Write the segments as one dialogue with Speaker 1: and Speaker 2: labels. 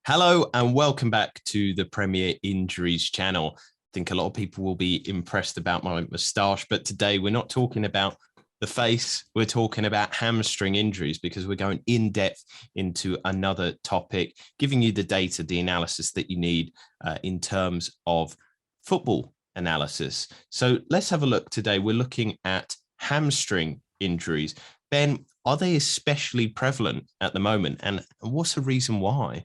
Speaker 1: Hello and welcome back to the Premier Injuries channel. I think a lot of people will be impressed about my moustache, but today we're not talking about the face, we're talking about hamstring injuries because we're going in depth into another topic, giving you the data, the analysis that you need in terms of football analysis. So let's have a look today. We're looking at hamstring injuries. Ben, are they especially prevalent at the moment? And what's the reason why?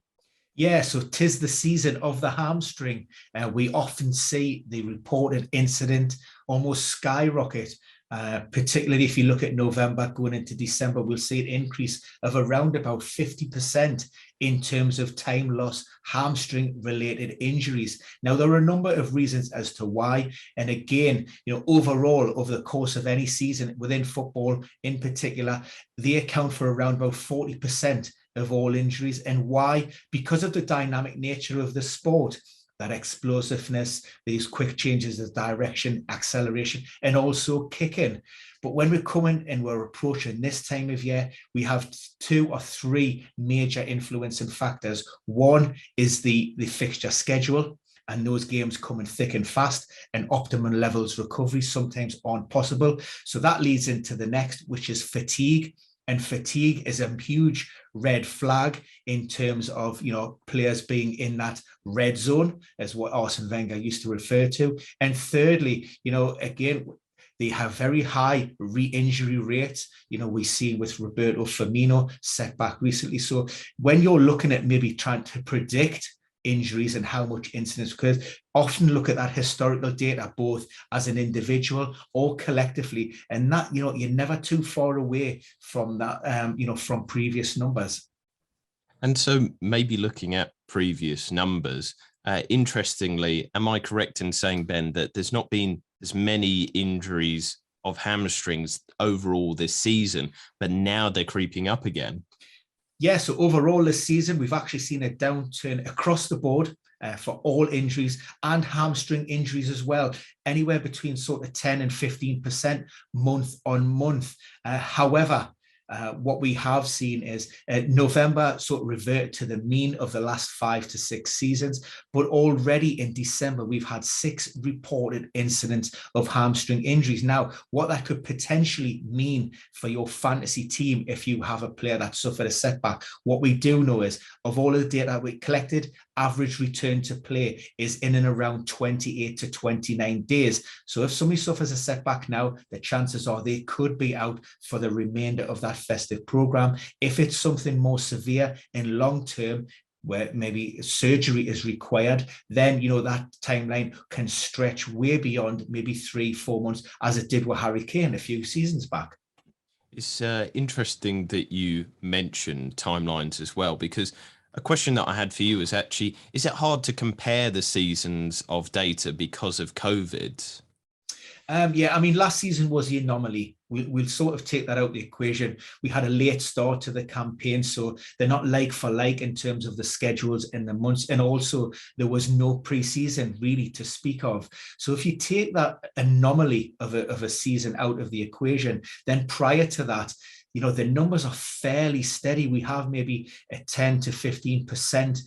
Speaker 2: Yeah, so 'tis the season of the hamstring. We often see the reported incident almost skyrocket, particularly if you look at November going into December, we'll see an increase of around about 50% in terms of time loss, hamstring-related injuries. Now, there are a number of reasons as to why. And again, overall, over the course of any season within football in particular, they account for around about 40% of all injuries. And why? Because of the dynamic nature of the sport, that explosiveness, these quick changes of direction, acceleration, and also kicking. But when we're coming and we're approaching this time of year, we have 2 or 3 major influencing factors. One is the fixture schedule, and those games coming thick and fast, and optimum levels recovery sometimes aren't possible. So that leads into the next, which is fatigue. And fatigue is a huge red flag in terms of, players being in that red zone, as what Arsene Wenger used to refer to. And thirdly, again, they have very high re-injury rates. We see with Roberto Firmino setback recently. So when you're looking at maybe trying to predict injuries and how much incidence occurs, often look at that historical data, both as an individual or collectively, and that, you're never too far away from that, from previous numbers.
Speaker 1: And so maybe looking at previous numbers, interestingly, am I correct in saying, Ben, that there's not been as many injuries of hamstrings overall this season, but now they're creeping up again?
Speaker 2: Yeah, so overall this season, we've actually seen a downturn across the board for all injuries and hamstring injuries as well, anywhere between sort of 10 and 15% month on month. However, what we have seen is November sort of reverted to the mean of the last 5 to 6 seasons, but already in December, we've had 6 reported incidents of hamstring injuries. Now, what that could potentially mean for your fantasy team if you have a player that suffered a setback, what we do know is, of all of the data we collected, average return to play is in and around 28 to 29 days. So if somebody suffers a setback now, the chances are they could be out for the remainder of that festive program. If it's something more severe and long term, where maybe surgery is required, then that timeline can stretch way beyond maybe 3-4 months, as it did with Harry Kane a few seasons back.
Speaker 1: It's interesting that you mentioned timelines as well, because a question that I had for you is actually, is it hard to compare the seasons of data because of COVID?
Speaker 2: Yeah, I mean, last season was the anomaly. We'll sort of take that out of the equation. We had a late start to the campaign, so they're not like for like in terms of the schedules and the months. And also, there was no preseason really to speak of. So if you take that anomaly of a season out of the equation, then prior to that, the numbers are fairly steady. We have maybe a 10 to 15%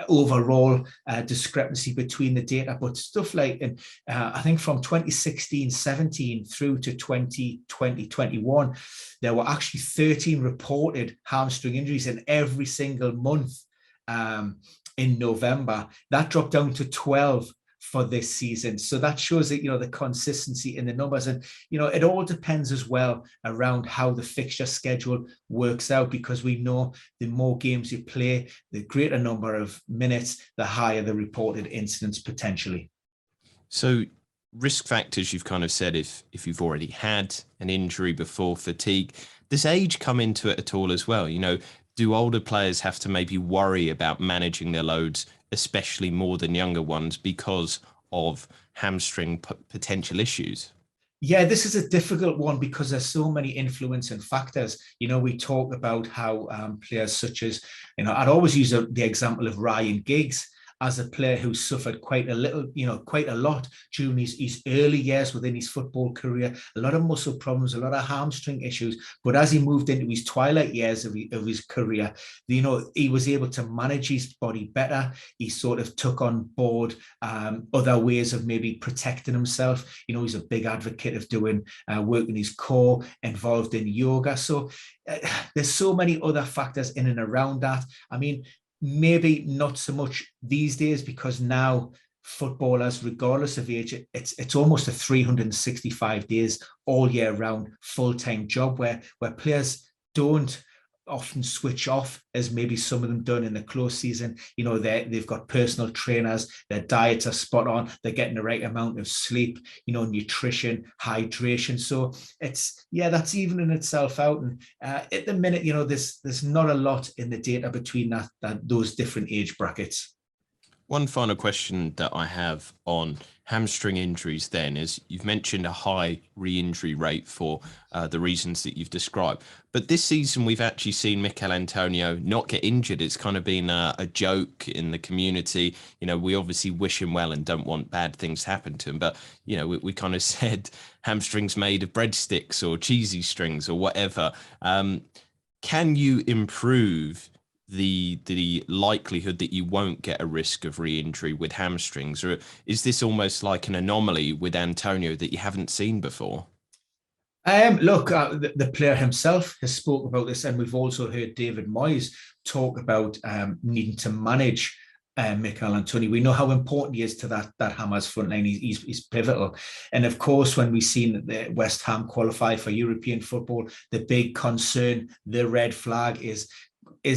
Speaker 2: overall discrepancy between the data, but stuff like, I think from 2016-17 through to 2020-21, there were actually 13 reported hamstring injuries in every single month in November. That dropped down to 12 for this season. So that shows that, the consistency in the numbers. And, it all depends as well around how the fixture schedule works out, because we know the more games you play, the greater number of minutes, the higher the reported incidence potentially.
Speaker 1: So risk factors, you've kind of said, if you've already had an injury before, fatigue, does age come into it at all as well? Do older players have to maybe worry about managing their loads, especially more than younger ones, because of hamstring potential issues?
Speaker 2: Yeah, this is a difficult one because there's so many influencing factors. We talk about how players such as, I'd always use the example of Ryan Giggs. as a player who suffered quite a lot during his early years within his football career, a lot of muscle problems, a lot of hamstring issues. But as he moved into his twilight years of his career, he was able to manage his body better. He sort of took on board other ways of maybe protecting himself. He's a big advocate of doing working his core, involved in yoga. So there's so many other factors in and around that. I mean, maybe not so much these days, because now footballers, regardless of age, it's almost a 365 days all year round full-time job where players don't often switch off as maybe some of them done in the close season. They've got personal trainers, their diets are spot on, they're getting the right amount of sleep, nutrition, hydration. So that's evening itself out. And at the minute, there's not a lot in the data between those different age brackets.
Speaker 1: One final question that I have on hamstring injuries then is, you've mentioned a high re-injury rate for the reasons that you've described. But this season, we've actually seen Mikel Antonio not get injured. It's kind of been a joke in the community. We obviously wish him well and don't want bad things to happen to him. But, we kind of said hamstrings made of breadsticks or cheesy strings or whatever. Can you improve the likelihood that you won't get a risk of re-injury with hamstrings, or is this almost like an anomaly with Antonio that you haven't seen before?
Speaker 2: Look, the player himself has spoke about this, and we've also heard David Moyes talk about needing to manage Mikel Antonio. We know how important he is to that Hammers front line. He's pivotal. And of course, when we've seen the West Ham qualify for European football, the big concern, the red flag is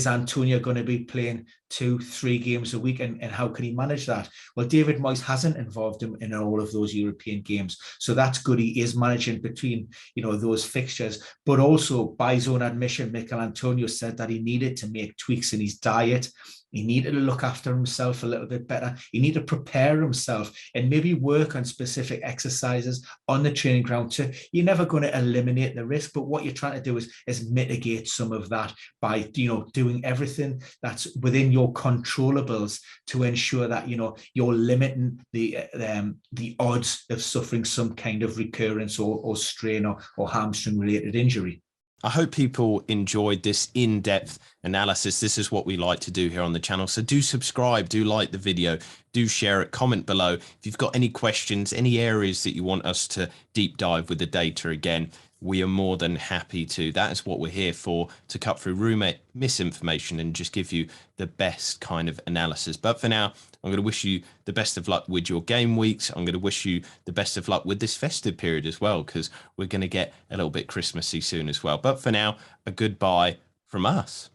Speaker 2: Antonio going to be playing 2-3 games a week, and how can he manage that? Well, David Moyes hasn't involved him in all of those European games, so that's good. He is managing between those fixtures, but also by his own admission, Mikel Antonio said that he needed to make tweaks in his diet. He needed to look after himself a little bit better. He needed to prepare himself and maybe work on specific exercises on the training ground. You're never going to eliminate the risk, but what you're trying to do is mitigate some of that by doing everything that's within your controllables to ensure that you're limiting the odds of suffering some kind of recurrence or strain or hamstring related injury.
Speaker 1: I hope people enjoyed this in-depth analysis. This is what we like to do here on the channel. So do subscribe, do like the video, do share it, comment below. If you've got any questions, any areas that you want us to deep dive with the data again, we are more than happy to. That is what we're here for, to cut through rumour, misinformation, and just give you the best kind of analysis. But for now, I'm going to wish you the best of luck with your game weeks. I'm going to wish you the best of luck with this festive period as well, because we're going to get a little bit Christmassy soon as well. But for now, a goodbye from us.